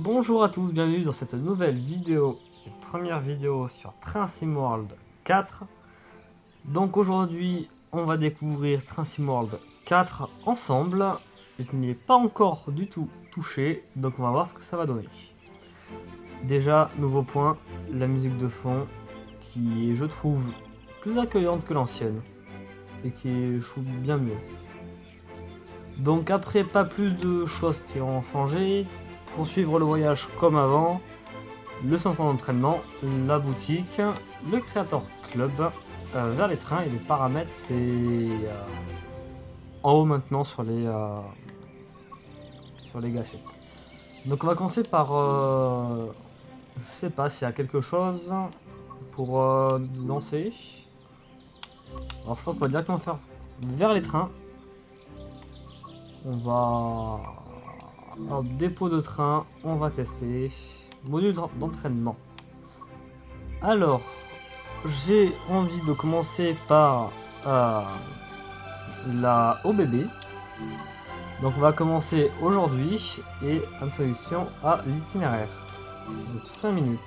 Bonjour à tous, bienvenue dans cette nouvelle vidéo, première vidéo sur Train Sim World 4. Donc aujourd'hui, on va découvrir Train Sim World 4 ensemble. Je n'y ai pas encore du tout touché, donc on va voir ce que ça va donner. Déjà, nouveau point, la musique de fond, qui est, je trouve, plus accueillante que l'ancienne, et qui est, je trouve, bien mieux. Donc après, pas plus de choses qui ont changé. Pour suivre le voyage comme avant, le centre d'entraînement, la boutique, le Creator Club, vers les trains et les paramètres, c'est en haut maintenant sur les gâchettes. Donc on va commencer par, je sais pas s'il y a quelque chose pour lancer. Alors je pense qu'on va directement faire vers les trains. On va au dépôt de train, on va tester module d'entraînement. Alors, j'ai envie de commencer par la OBB. Donc on va commencer aujourd'hui et introduction à l'itinéraire. Donc 5 minutes.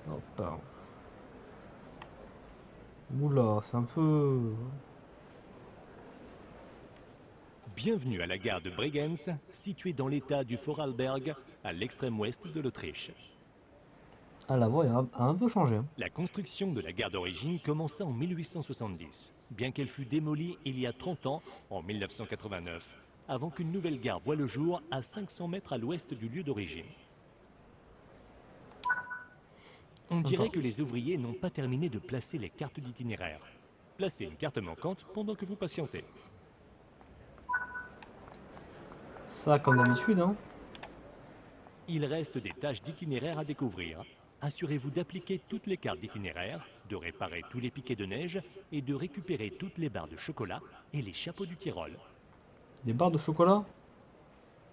Hop. Oula, c'est un peu... Bienvenue à la gare de Bregenz, située dans l'état du Vorarlberg, à l'extrême ouest de l'Autriche. Ah, la voie a un peu changé. La construction de la gare d'origine commença en 1870, bien qu'elle fût démolie il y a 30 ans, en 1989, avant qu'une nouvelle gare voie le jour à 500 mètres à l'ouest du lieu d'origine. On dirait que les ouvriers n'ont pas terminé de placer les cartes d'itinéraire. Placez une carte manquante pendant que vous patientez. Ça, comme d'habitude, hein. Il reste des tâches d'itinéraire à découvrir. Assurez-vous d'appliquer toutes les cartes d'itinéraire, de réparer tous les piquets de neige et de récupérer toutes les barres de chocolat et les chapeaux du Tyrol. Des barres de chocolat.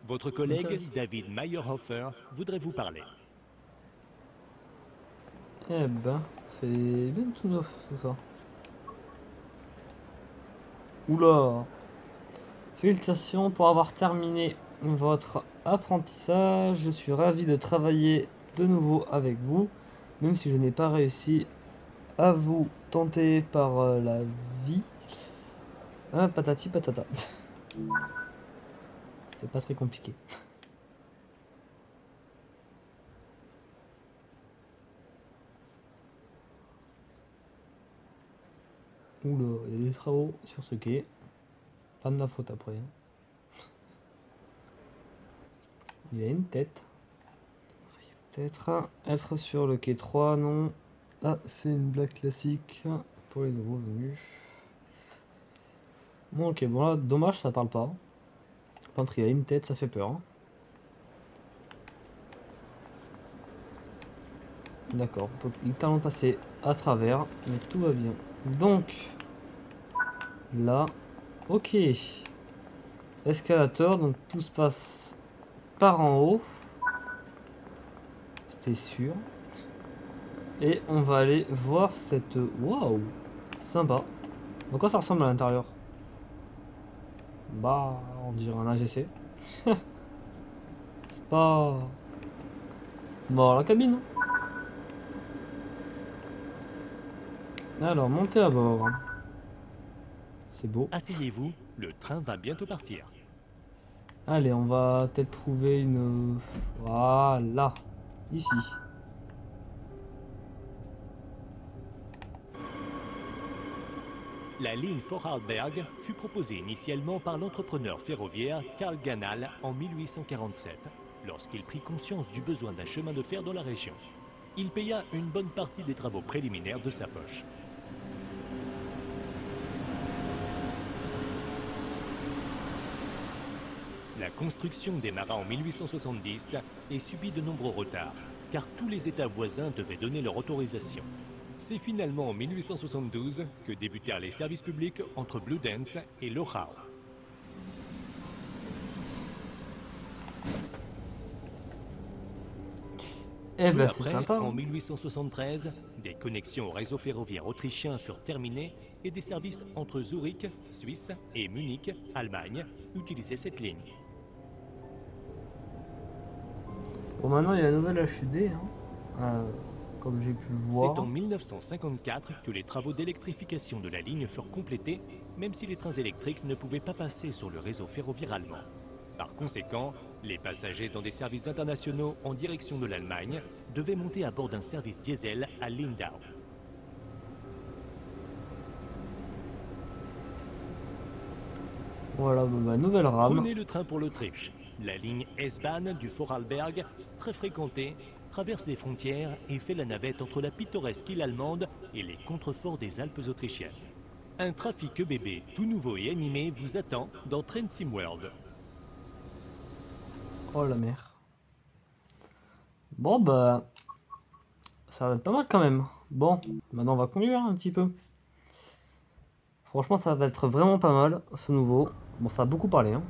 Votre collègue David Meyerhofer voudrait vous parler. Eh ben, c'est bien tout neuf tout ça. Oula. Félicitations pour avoir terminé votre apprentissage. Je suis ravi de travailler de nouveau avec vous, même si je n'ai pas réussi à vous tenter par la vie. Ah, patati patata. C'était pas très compliqué. Oula, il y a des travaux sur ce quai. Pas de ma faute après. Il a une tête. Peut-être être sur le quai 3, non. Ah, c'est une blague classique pour les nouveaux venus. Bon, ok, bon là, dommage, ça parle pas. Par contre, il a une tête, ça fait peur. D'accord, on peut littéralement passer à travers, mais tout va bien. Donc, là, ok. Escalator, donc tout se passe par en haut. C'était sûr. Et on va aller voir cette... Waouh, sympa. À quoi ça ressemble à l'intérieur? Bah, on dirait un AGC. C'est pas... Bon, la cabine. Alors, montez à bord. C'est beau. Asseyez-vous, le train va bientôt partir. Allez, on va peut-être trouver une... Voilà. Ici. La ligne Vorarlberg fut proposée initialement par l'entrepreneur ferroviaire Karl Ganal en 1847, lorsqu'il prit conscience du besoin d'un chemin de fer dans la région. Il paya une bonne partie des travaux préliminaires de sa poche. La construction démarra en 1870 et subit de nombreux retards, car tous les États voisins devaient donner leur autorisation. C'est finalement en 1872 que débutèrent les services publics entre Bludenz et Lochau. Eh Peu ben c'est après, sympa. en 1873, des connexions au réseau ferroviaire autrichien furent terminées et des services entre Zurich, Suisse, et Munich, Allemagne, utilisaient cette ligne. Bon, maintenant il y a la nouvelle HUD, hein. Comme j'ai pu le C'est voir. en 1954 que les travaux d'électrification de la ligne furent complétés, même si les trains électriques ne pouvaient pas passer sur le réseau ferroviaire allemand. Par conséquent, les passagers dans des services internationaux en direction de l'Allemagne devaient monter à bord d'un service diesel à Lindau. Voilà, bon, bah, nouvelle rame. Prenez le train pour l'Autriche. La ligne S-Bahn du Vorarlberg, très fréquentée, traverse les frontières et fait la navette entre la pittoresque île allemande et les contreforts des Alpes autrichiennes. Un trafic EBB tout nouveau et animé vous attend dans Train Sim World. Oh la mer. Bon bah, ça va être pas mal quand même. Bon, maintenant on va conduire un petit peu. Franchement, ça va être vraiment pas mal, ce nouveau. Bon, ça a beaucoup parlé, hein.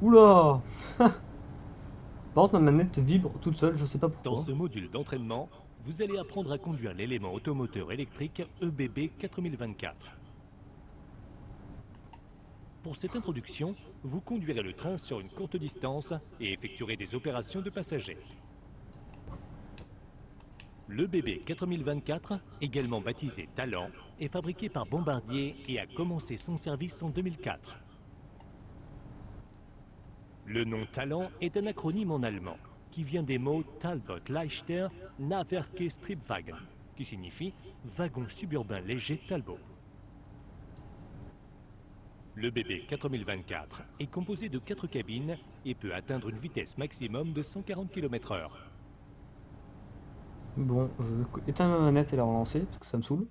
Oula. Par contre, ma manette vibre toute seule, je sais pas Dans pourquoi. ce module d'entraînement, vous allez apprendre à conduire l'élément automoteur électrique EBB 4024. Pour cette introduction, vous conduirez le train sur une courte distance et effectuerez des opérations de passagers. L'EBB 4024, également baptisé Talent, est fabriqué par Bombardier et a commencé son service en 2004. Le nom Talent est un acronyme en allemand qui vient des mots Talbot Leichter Nahverke Triebwagen, qui signifie wagon suburbain léger Talbot. Le BB 4024 est composé de 4 cabines et peut atteindre une vitesse maximum de 140 km/h. Bon, je vais éteindre ma manette et la relancer parce que ça me saoule.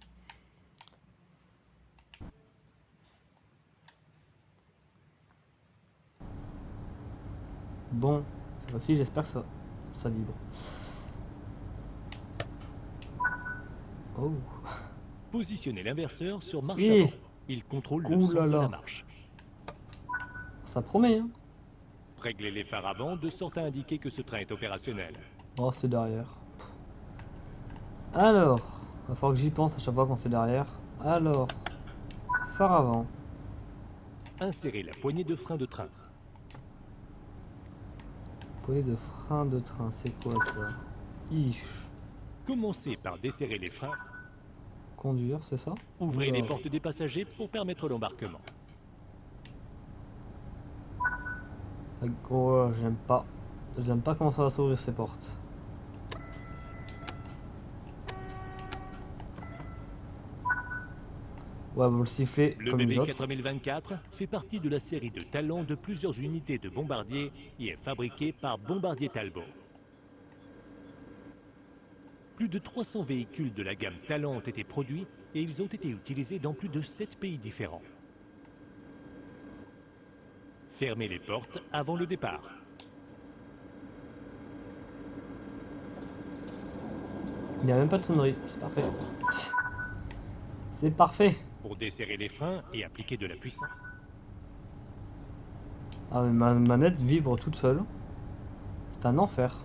Bon, cette fois-ci, j'espère que ça vibre. Oh. Positionnez l'inverseur sur marche Oui. avant. Il contrôle le Ouh sens là de là. la marche. Ça promet, hein. Réglez les phares avant de sorte à indiquer que ce train est opérationnel. Oh, c'est derrière. Alors, va falloir que j'y pense à chaque fois quand c'est derrière. Alors, phare avant. Insérez la poignée de frein de train. Poignée de frein de train, c'est quoi ça? Ish. Commencez par desserrer les freins. Conduire, c'est ça? Ouvrez Oula. les portes des passagers pour permettre l'embarquement. Oh, j'aime pas. J'aime pas comment ça va s'ouvrir ces portes. Ouais, bon, le sifflet Le comme les BB autres. 4024 fait partie de la série de Talent de plusieurs unités de Bombardier et est fabriqué par Bombardier Talbot. Plus de 300 véhicules de la gamme Talent ont été produits et ils ont été utilisés dans plus de 7 pays différents. Fermez les portes avant le départ. Il n'y a même pas de sonnerie, c'est parfait. C'est parfait. Pour desserrer les freins et appliquer de la puissance. Ah, mais ma manette vibre toute seule. C'est un enfer.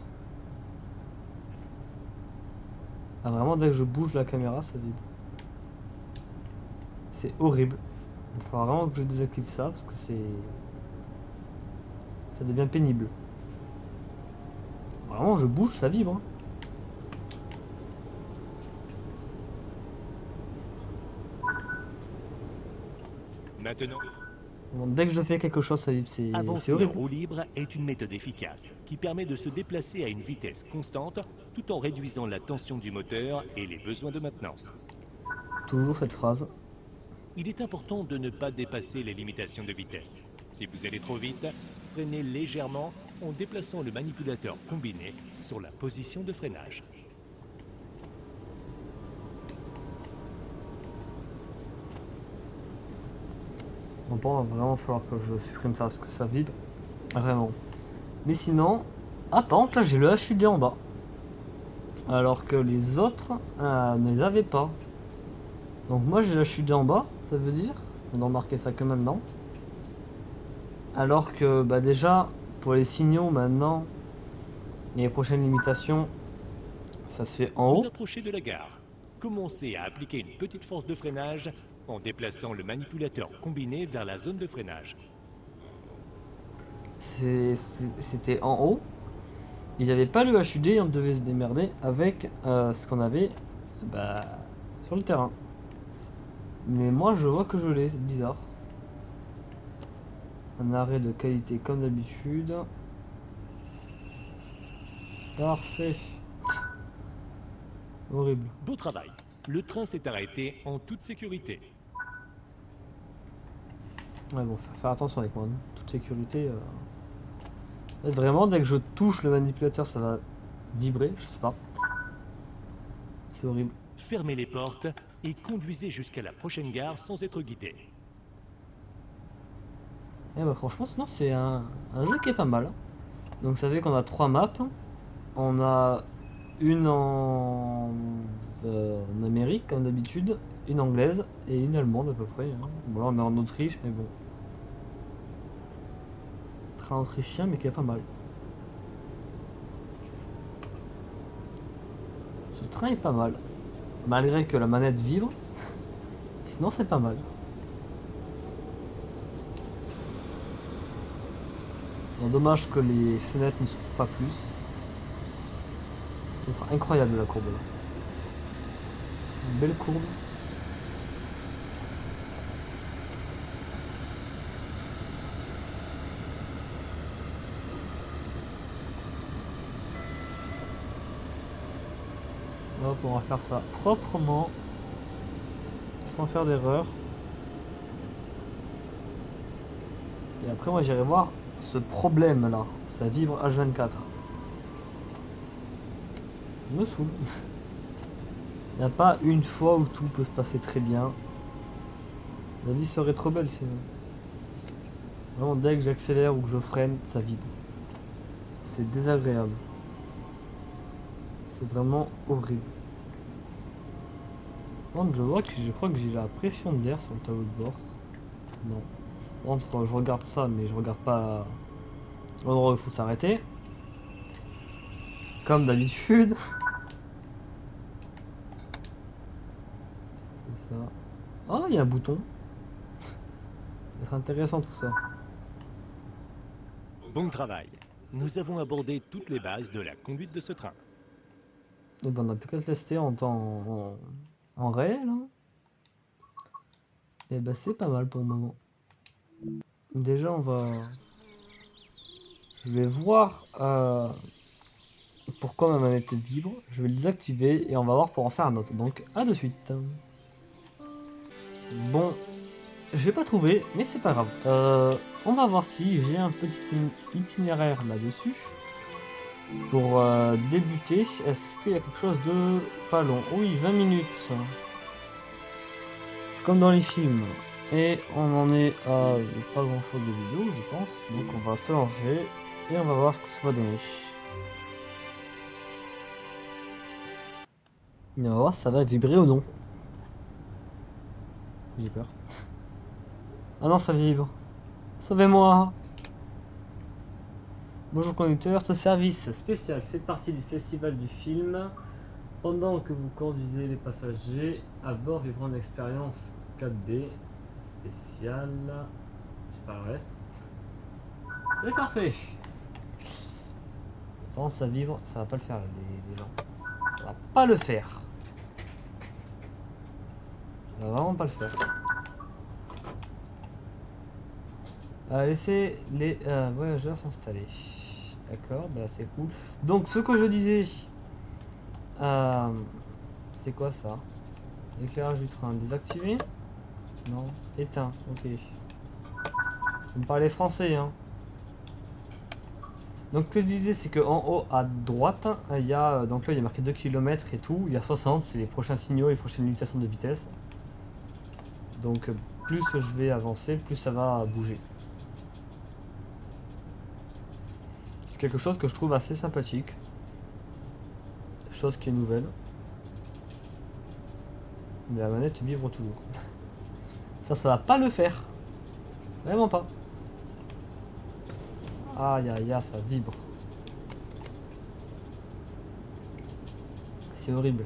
Ah, vraiment, dès que je bouge la caméra, ça vibre. C'est horrible. Il faudra vraiment que je désactive ça parce que c'est... ça devient pénible. Vraiment, je bouge, ça vibre, hein. Maintenant, Bon, dès que je fais quelque chose, ça vibre, c'est avancer en horrible. roue libre est une méthode efficace qui permet de se déplacer à une vitesse constante tout en réduisant la tension du moteur et les besoins de maintenance. Toujours cette phrase. Il est important de ne pas dépasser les limitations de vitesse. Si vous allez trop vite, freinez légèrement en déplaçant le manipulateur combiné sur la position de freinage. Donc bon, il va vraiment falloir que je supprime ça parce que ça vibre. Vraiment. Mais sinon... Ah, par contre, là, j'ai le HUD en bas. Alors que les autres ne les avaient pas. Donc moi, j'ai le HUD en bas, ça veut dire. On a remarqué ça que maintenant. Alors que, bah déjà, pour les signaux, maintenant... Et les prochaines limitations, ça se fait en Vous haut. approchez de la gare. Commencez à appliquer une petite force de freinage en déplaçant le manipulateur combiné vers la zone de freinage. C'était en haut. Il n'y avait pas le HUD, on devait se démerder avec ce qu'on avait bah, sur le terrain. Mais moi je vois que je l'ai, c'est bizarre. Un arrêt de qualité comme d'habitude. Parfait. Horrible. Beau travail. Le train s'est arrêté en toute sécurité. Ouais bon, faut faire attention avec moi. Hein. Toute sécurité. En fait, vraiment, dès que je touche le manipulateur, ça va vibrer, je sais pas. C'est horrible. Fermez les portes et conduisez jusqu'à la prochaine gare sans être guidé. Et bah franchement, sinon c'est un jeu qui est pas mal. Donc ça fait qu'on a 3 maps. On a une en Amérique comme d'habitude, une anglaise et une allemande à peu près. Hein. Bon là on est en Autriche mais bon. Train autrichien mais qui est pas mal. Ce train est pas mal. Malgré que la manette vibre. Sinon c'est pas mal. Bon, dommage que les fenêtres ne s'ouvrent pas plus. C'est incroyable la courbe là. Une belle courbe. Hop, on va faire ça proprement. Sans faire d'erreur. Et après moi j'irai voir ce problème là. Ça vibre H24. Ça me saoule. Il n'y a pas une fois où tout peut se passer très bien. La vie serait trop belle sinon. Vraiment dès que j'accélère ou que je freine, ça vibre. C'est désagréable. C'est vraiment horrible. Donc je crois que j'ai la pression d'air sur le tableau de bord. Non. Entre je regarde ça mais je regarde pas l'endroit où il faut s'arrêter. Comme d'habitude. C'est ça. Oh, il y a un bouton. Ça va être intéressant tout ça. Bon travail. Nous avons abordé toutes les bases de la conduite de ce train. Et ben, on n'a plus qu'à se tester en réel. Hein. Et ben c'est pas mal pour le moment. Déjà on va... Je vais voir pourquoi ma manette vibre. Je vais le désactiver et on va voir pour en faire un autre. Donc à de suite. Bon, je l'ai pas trouvé, mais c'est pas grave. On va voir si j'ai un petit itinéraire là-dessus. Pour débuter, est-ce qu'il y a quelque chose de pas long? Oui, 20 minutes. Comme dans les films. Et on en est à pas grand chose de vidéo, je pense. Donc on va se lancer et on va voir ce que ça va donner. Et on va voir si ça va vibrer ou non. J'ai peur. Ah non, ça vibre. Sauvez-moi! Bonjour conducteur, ce service spécial fait partie du festival du film. Pendant que vous conduisez les passagers à bord vivront une expérience 4D spéciale. Je sais pas le reste. C'est parfait. Quand ça vibre, ça va pas le faire les gens. Ça va pas le faire. Ça va vraiment pas le faire. Laissez les voyageurs s'installer. D'accord, bah c'est cool. Donc ce que je disais, c'est quoi ça? L'éclairage du train désactivé? Non, éteint, ok. Vous me parlez français, hein. Donc ce que je disais, c'est qu'en haut à droite, il y a, donc là il y a marqué 2 km et tout, il y a 60, c'est les prochains signaux, les prochaines limitations de vitesse. Donc plus je vais avancer, plus ça va bouger. C'est quelque chose que je trouve assez sympathique. Chose qui est nouvelle. Mais la manette vibre toujours. Ça va pas le faire. Vraiment pas. Aïe aïe aïe, ça vibre. C'est horrible.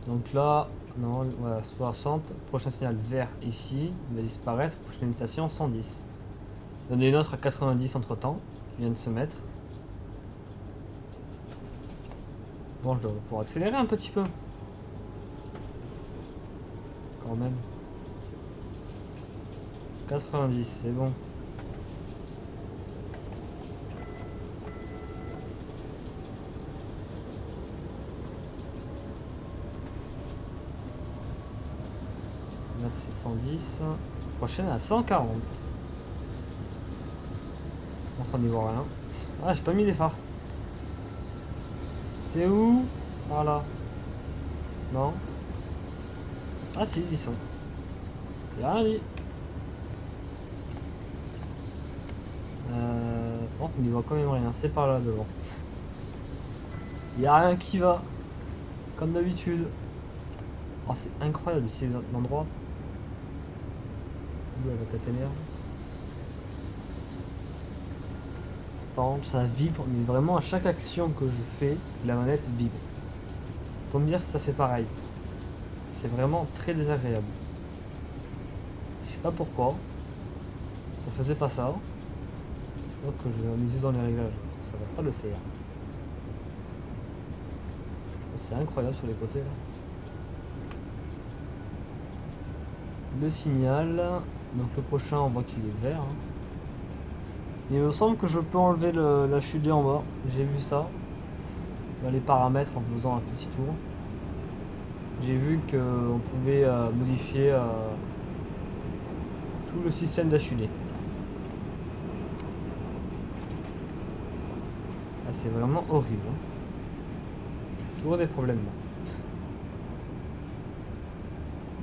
Donc là, non, voilà, 60. Prochain signal vert ici, il va disparaître. Prochaine station 110. Il y en a une autre à 90 entre temps, qui vient de se mettre. Bon, je dois pouvoir accélérer un petit peu. Quand même. 90, c'est bon. Là c'est 110. Prochaine à 140. Enfin, on n'y voit rien. Ah, j'ai pas mis les phares. C'est où? Voilà. Non. Ah si, ils y sont. Y'a rien dit. Bon, on n'y voit quand même rien. C'est par là devant. Y'a rien qui va. Comme d'habitude. Oh, c'est incroyable ici l'endroit. Où elle va caténaire. Par exemple, ça vibre, mais vraiment à chaque action que je fais, la manette vibre. Faut me dire si ça fait pareil. C'est vraiment très désagréable. Je sais pas pourquoi. Ça faisait pas ça. Je crois que je vais m'amuser dans les réglages. Ça va pas le faire. C'est incroyable sur les côtés là. Le signal. Donc le prochain, on voit qu'il est vert. Hein. Il me semble que je peux enlever l'HUD en bas. J'ai vu ça. Dans les paramètres en faisant un petit tour. J'ai vu qu'on pouvait modifier tout le système d'HUD. Ah, c'est vraiment horrible. Hein. Toujours des problèmes là.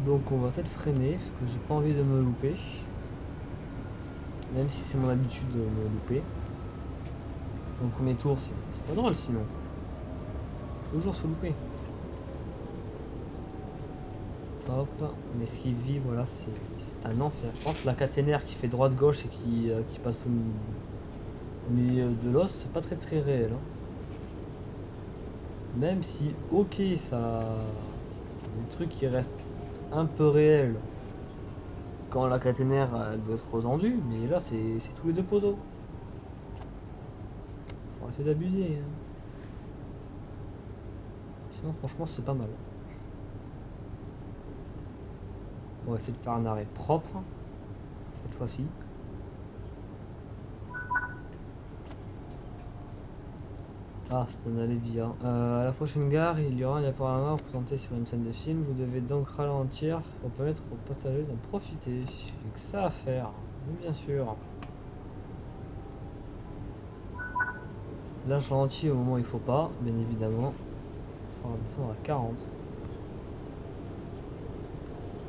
Donc on va peut-être freiner parce que j'ai pas envie de me louper. Même si c'est mon habitude de me louper. Donc premier tour, c'est pas drôle sinon. Faut toujours se louper. Hop, mais ce qui vit, voilà, c'est un enfer. Je pense que la caténaire qui fait droite-gauche et qui passe au milieu de l'os, c'est pas très réel. Hein. Même si, ok, ça. Des trucs qui restent un peu réels quand la caténaire doit être retendue, mais là c'est tous les deux poteaux. Faut arrêter d'abuser. Hein. Sinon, franchement, c'est pas mal. On va essayer de faire un arrêt propre cette fois-ci. Ah, c'est un aller via. À la prochaine gare, il y aura un diaporama présenté sur une scène de film. Vous devez donc ralentir pour permettre aux passagers d'en profiter. Il n'y a que ça à faire, oui, bien sûr. Là, je ralentis au moment où il faut pas, bien évidemment. Il faudra descendre à 40.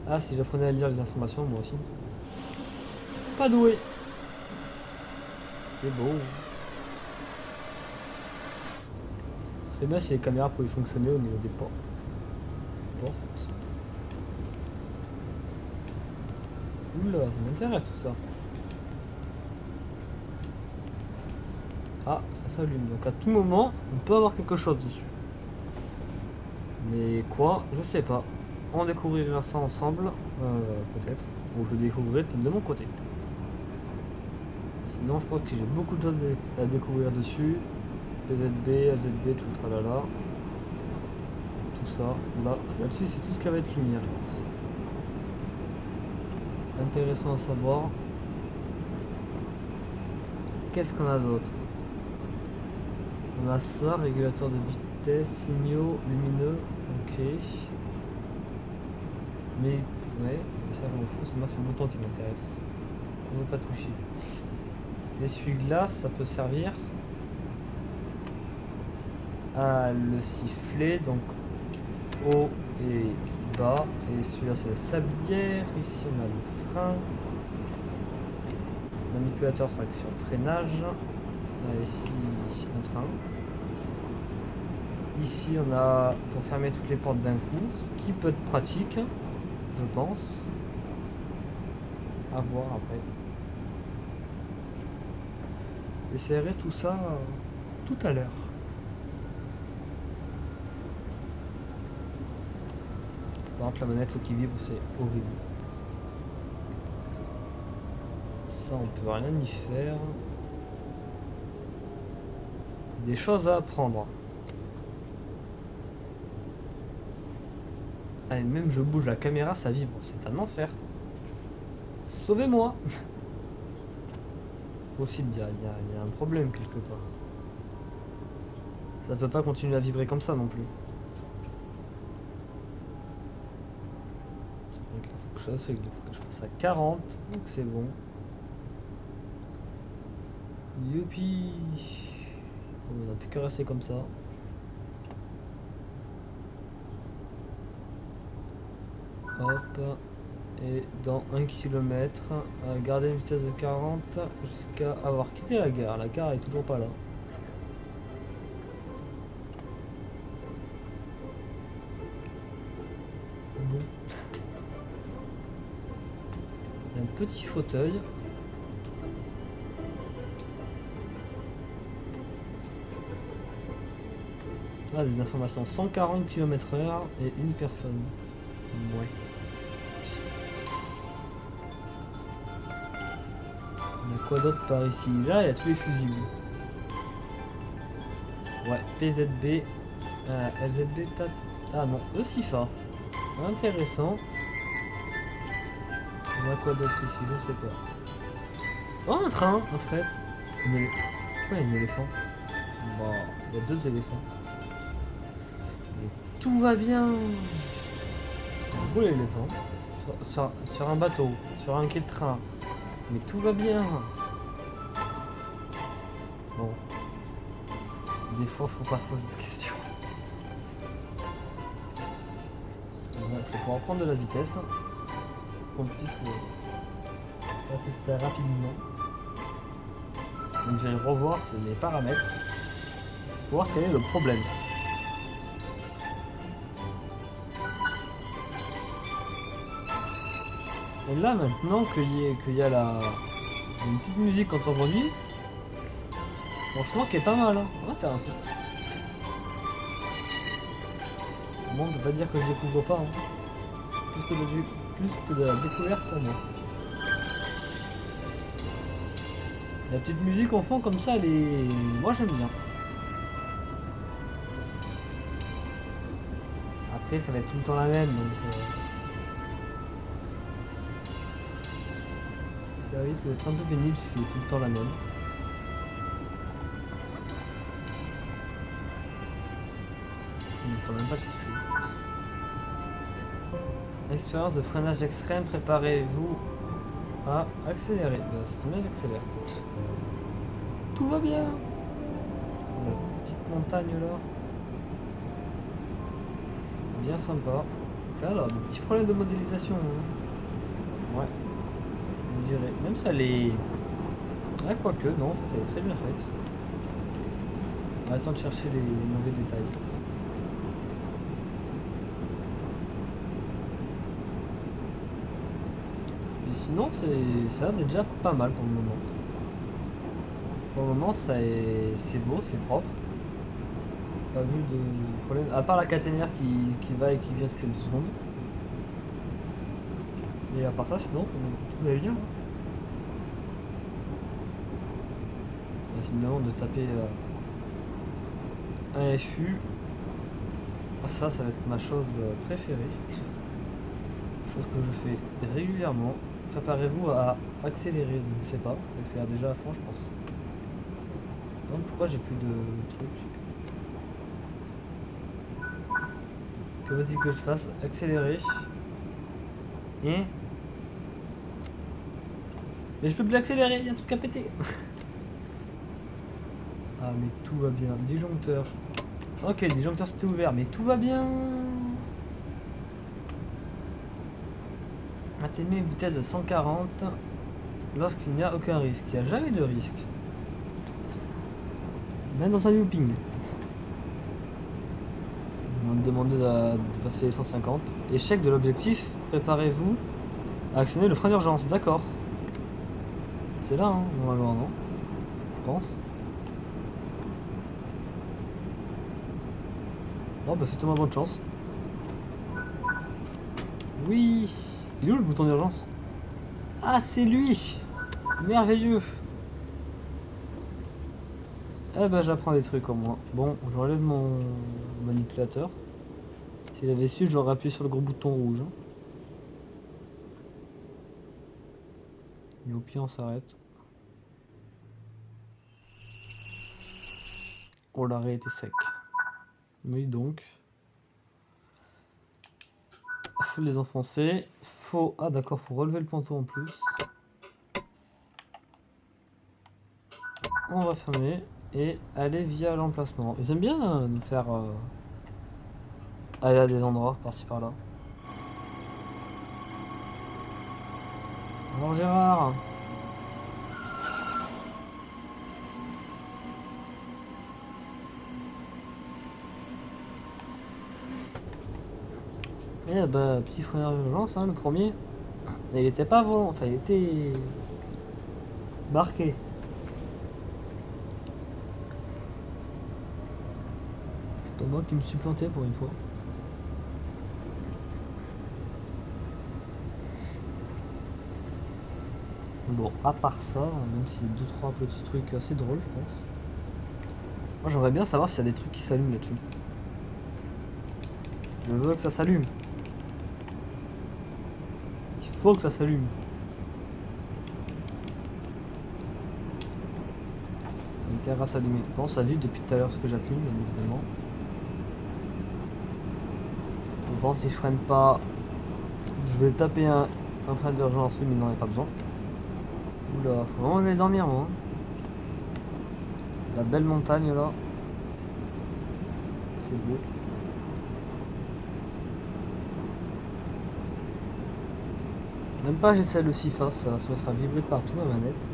Ah, si j'apprenais à lire les informations, moi aussi. Pas doué. C'est beau. Ce serait bien si les caméras pouvaient fonctionner au niveau des portes. Oula, ça m'intéresse tout ça. Ah, ça s'allume. Donc à tout moment, on peut avoir quelque chose dessus. Mais quoi? Je sais pas. On découvrira ça ensemble, peut-être. Ou je découvrirai peut-être de mon côté. Sinon, je pense que j'ai beaucoup de choses à découvrir dessus. PZB, LZB, tout le tralala. Tout ça. Là-dessus, c'est tout ce qui va être lumière, je pense. Intéressant à savoir. Qu'est-ce qu'on a d'autre? On a ça, régulateur de vitesse, signaux lumineux. Ok. Mais, ouais, ça je m'en fous, c'est moi, c'est le bouton qui m'intéresse. On ne veut pas toucher. L'essuie-glace, ça peut servir à le siffler, donc haut et bas. Et celui-là, c'est la sablière. Ici, on a le frein. Manipulateur traction freinage. Ici, un train. Ici, on a pour fermer toutes les portes d'un coup, ce qui peut être pratique, je pense. À voir après. J'essaierai tout ça tout à l'heure. Par contre la manette qui vibre c'est horrible. Ça on peut rien y faire. Des choses à apprendre. Ah, et même je bouge la caméra, ça vibre, c'est un enfer. Sauvez-moi. Possible, il y a un problème quelque part. Ça peut pas continuer à vibrer comme ça non plus. Donc là, faut que je passe à 40, donc c'est bon. Youpi. On n'a plus qu'à rester comme ça. Hop. Et dans 1 km, garder une vitesse de 40 jusqu'à avoir quitté la gare. La gare est toujours pas là. Bon. Un petit fauteuil. Ah, des informations. 140 km/h et une personne. Ouais. Il y a quoi d'autre par ici? Là, il y a tous les fusibles. Ouais, PZB. LZB, ah non, ECIFA. Intéressant. Il y a quoi d'autre ici? Je sais pas. Oh, un train, en fait. Pourquoi il y a un éléphant? Bon, il y a 2 éléphants. Mais tout va bien. Un beau éléphant. Sur un bateau, sur un quai de train. Mais tout va bien. Bon. Des fois, faut pas se poser de questions. Donc, faut pouvoir prendre de la vitesse. Qu'on puisse passer ça rapidement. Donc, je vais revoir les paramètres. Pour voir quel est le problème. Et là maintenant qu'il y a une petite musique quand on conduit, franchement qui est pas mal. Hein. Ah, t'as un peu. Bon, on peut pas dire que je découvre pas. Hein. Plus que de la découverte pour moi. La petite musique en fond comme ça, elle est. Moi j'aime bien. Après ça va être tout le temps la même donc. Ça risque d'être un peu pénible si c'est tout le temps la même. On n'entend même pas le sifflet. Expérience de freinage extrême, préparez-vous à accélérer. C'est bien, j'accélère. Tout va bien. La petite montagne là. Bien sympa. Alors, des petits problèmes de modélisation. Hein. Ouais. Je dirais. Même ça les. Ah, quoique, non, en fait, elle est très bien faite. Attends de chercher les mauvais détails. Mais sinon, ça a l'air déjà pas mal pour le moment. Pour le moment, c'est beau, c'est propre. Pas vu de problème. À part la caténaire qui va et qui vient toutes les 2 secondes. Et à part ça, sinon, tout va bien. C'est le moment de taper un FU. Ah, ça va être ma chose préférée. Chose que je fais régulièrement. Préparez-vous à accélérer. Je sais pas, je vais faire déjà à fond, je pense. Donc pourquoi j'ai plus de trucs? Que veut-il que je fasse? Accélérer. Et... Mais je peux plus accélérer, il y a un truc à péter. Ah mais tout va bien. Disjoncteur. Ok, le disjoncteur c'était ouvert, mais tout va bien. Atteignez une vitesse de 140 lorsqu'il n'y a aucun risque. Il n'y a jamais de risque. Même dans un looping. On va me demander de passer les 150. Échec de l'objectif. Préparez-vous à actionner le frein d'urgence. D'accord. C'est là, hein, normalement, non? Je pense. Non, bah c'est tout ma bonne chance. Oui. Il est où le bouton d'urgence? Ah, c'est lui. Merveilleux. Eh ben, j'apprends des trucs au moins. Bon, j'enlève mon manipulateur. S'il avait su, j'aurais appuyé sur le gros bouton rouge. Hein. Et au pire, on s'arrête. Oh, l'arrêt était sec. Oui, donc. Faut les enfoncer. Faut... Ah, d'accord, faut relever le panneau en plus. On va fermer. Et aller via l'emplacement. Ils aiment bien nous faire aller à des endroits par-ci par-là. Alors Gérard. Eh bah, petit frère d'urgence, hein, le premier. Et il était pas volant, enfin il était marqué. C'est pas moi qui me suis planté pour une fois. Bon, à part ça, même s'il y a 2-3 petits trucs assez drôles, je pense. Moi j'aimerais bien savoir s'il y a des trucs qui s'allument là-dessus. Je veux que ça s'allume. Il faut que ça s'allume. Ça a intérêt à s'allumer. Bon, ça vibre depuis tout à l'heure ce que j'appuie, bien évidemment. Bon, si je freine pas, je vais taper un frein d'urgence, mais il n'en a pas besoin. Oula, faut vraiment aller dormir, moi. Hein. La belle montagne là. C'est beau. Même pas j'essaie le SIFA, ça va se mettre à vibrer de partout ma manette.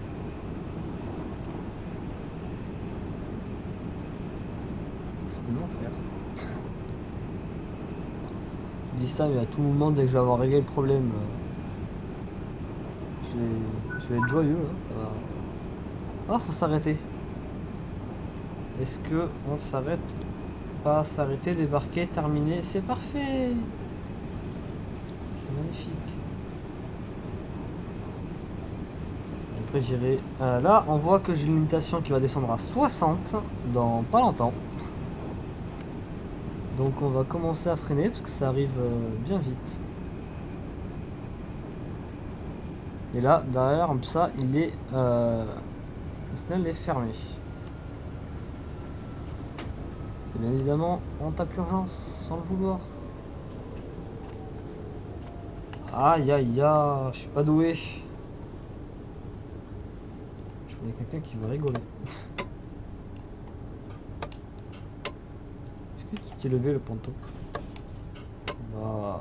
C'était l'enfer. Je dis ça mais à tout moment dès que je vais avoir réglé le problème, je vais être joyeux là, ça va. Ah, faut s'arrêter. Est-ce que on s'arrête? Pas s'arrêter, débarquer, terminer, c'est parfait. C'est magnifique. Après j'irai... là on voit que j'ai une limitation qui va descendre à 60 dans pas longtemps. Donc on va commencer à freiner parce que ça arrive bien vite. Et là derrière comme ça il est... le tunnel est fermé. Et bien évidemment on tape l'urgence sans le vouloir. Aïe aïe aïe, je suis pas doué. Je connais quelqu'un qui va rigoler. Est-ce que tu t'es levé le ponton? Ah.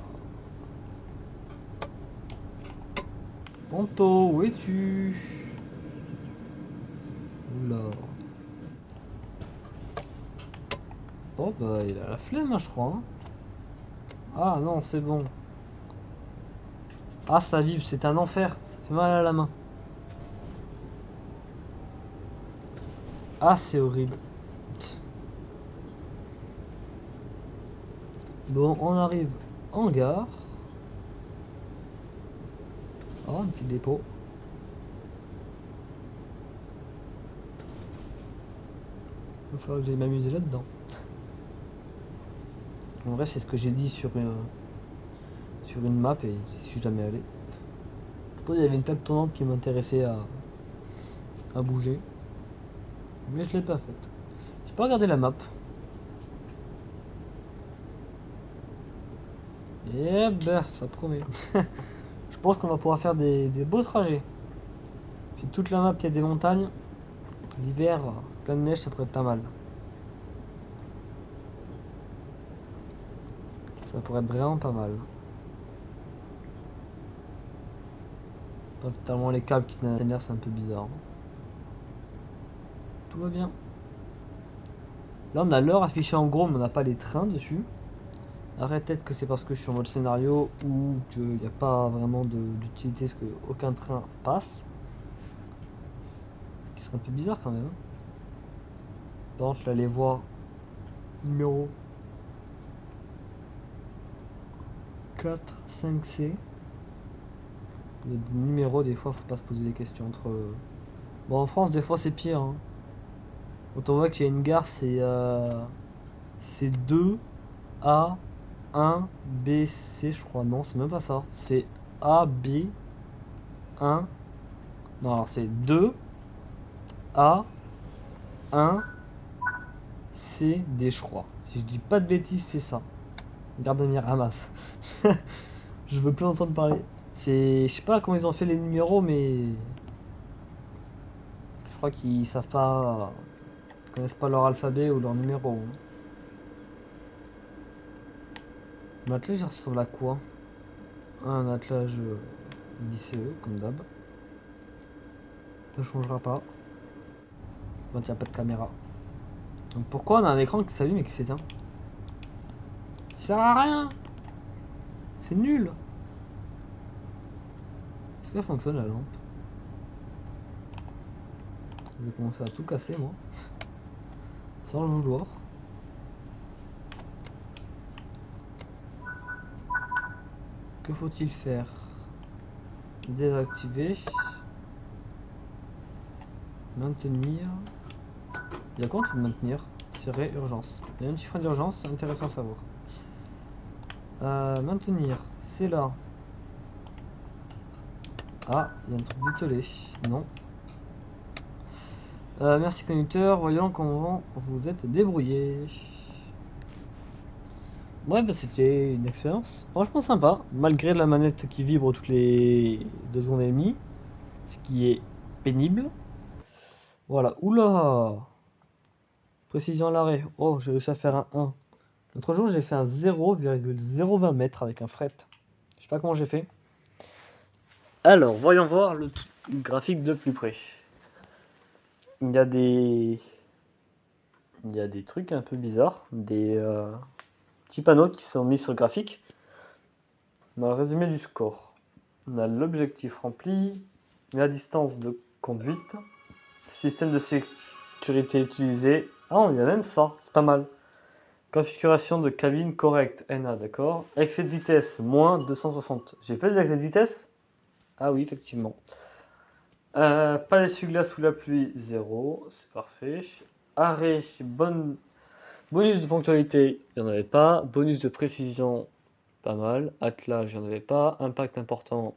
Ponto, où es-tu? Oula. Bon bah il a la flemme hein, je crois. Hein. Ah non c'est bon. Ah ça vibre, c'est un enfer, ça fait mal à la main. Ah c'est horrible. Bon on arrive en gare. Oh un petit dépôt. Il va falloir que j'aille m'amuser là-dedans. En vrai c'est ce que j'ai dit sur une map et je suis jamais allé. Pourtant il y avait une plaque tournante qui m'intéressait à bouger. Mais je l'ai pas faite. J'ai pas regardé la map. Et ben ça promet. Je pense qu'on va pouvoir faire des beaux trajets. Si toute la map il y a des montagnes, l'hiver, plein de neige ça pourrait être pas mal. Ça pourrait être vraiment pas mal. Pas totalement les câbles qui t'énervent, c'est un peu bizarre. Tout va bien. Là on a l'heure affichée en gros mais on n'a pas les trains dessus. Après peut-être que c'est parce que je suis en mode scénario ou qu'il n'y a pas vraiment d'utilité parce qu'aucun train passe. Ce qui serait un peu bizarre quand même. Hein. Par contre là les voies numéro 4, 5C. Il y a des numéros, des fois, faut pas se poser des questions entre... Bon, en France, des fois, c'est pire. Hein. Quand on voit qu'il y a une gare, c'est 2, A, 1, B, C, je crois. Non, c'est même pas ça. C'est A, B, 1. Non, alors c'est 2, A, 1, C, D, je crois. Si je dis pas de bêtises, c'est ça. Garde mes ramasse. Je veux plus entendre parler. C'est... Je sais pas comment ils ont fait les numéros, mais... Je crois qu'ils savent pas... Ils connaissent pas leur alphabet ou leur numéro. Un attelage, ça ressemble à quoi? Un attelage lycée, comme d'hab. Ça changera pas. Quand il n'y a pas de caméra. Donc pourquoi on a un écran qui s'allume et qui s'éteint? Ça sert à rien! C'est nul! Est-ce qu'elle fonctionne la lampe? Je vais commencer à tout casser moi. Sans le vouloir. Que faut-il faire? Désactiver. Maintenir. Il y a quoi de maintenir? Tirer urgence. Il y a un petit frein d'urgence, c'est intéressant à savoir. Maintenir, c'est là. Ah, il y a un truc dételé. Non. Merci conducteur, voyons comment vous êtes débrouillé. Ouais, bah c'était une expérience franchement sympa, malgré la manette qui vibre toutes les 2 secondes et demie, ce qui est pénible. Voilà, oula! Précision à l'arrêt. Oh, j'ai réussi à faire un 1. L'autre jour, j'ai fait un 0,020 mètres avec un fret. Je sais pas comment j'ai fait. Alors, voyons voir le graphique de plus près. Il y a des trucs un peu bizarres, des petits panneaux qui sont mis sur le graphique. On a le résumé du score. On a l'objectif rempli, la distance de conduite, système de sécurité utilisé. Ah, il y a même ça, c'est pas mal. Configuration de cabine correcte, NA, d'accord. Excès de vitesse, moins 260. J'ai fait des excès de vitesse? Ah oui, effectivement. Pas d'essuie-glace sous la pluie, 0, c'est parfait. Arrêt, bonus de ponctualité, il n'y en avait pas. Bonus de précision, pas mal. Attelage, il n'y en avait pas. Impact important,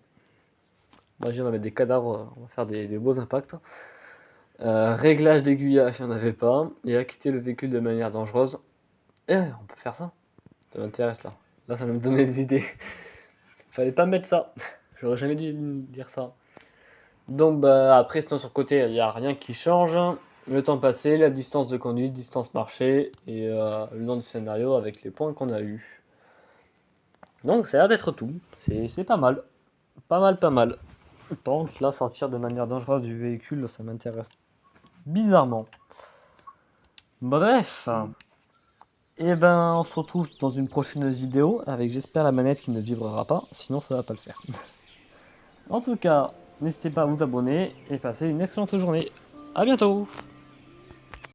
moi j'en avais des cadavres, on va faire des beaux impacts. Réglage d'aiguillage, il n'y en avait pas. Et acquitter le véhicule de manière dangereuse. Eh, on peut faire ça. Ça m'intéresse là. Là, ça va me donner des idées. Fallait pas mettre ça. J'aurais jamais dû dire ça. Donc, bah, après, sinon, sur le côté, il n'y a rien qui change. Le temps passé, la distance de conduite, distance marchée et le nom du scénario avec les points qu'on a eu. Donc, ça a l'air d'être tout. C'est pas mal. Pas mal, pas mal. Par contre, là, sortir de manière dangereuse du véhicule, ça m'intéresse bizarrement. Bref. Et ben, on se retrouve dans une prochaine vidéo avec, j'espère, la manette qui ne vibrera pas. Sinon, ça va pas le faire. En tout cas, n'hésitez pas à vous abonner et passer une excellente journée. À bientôt!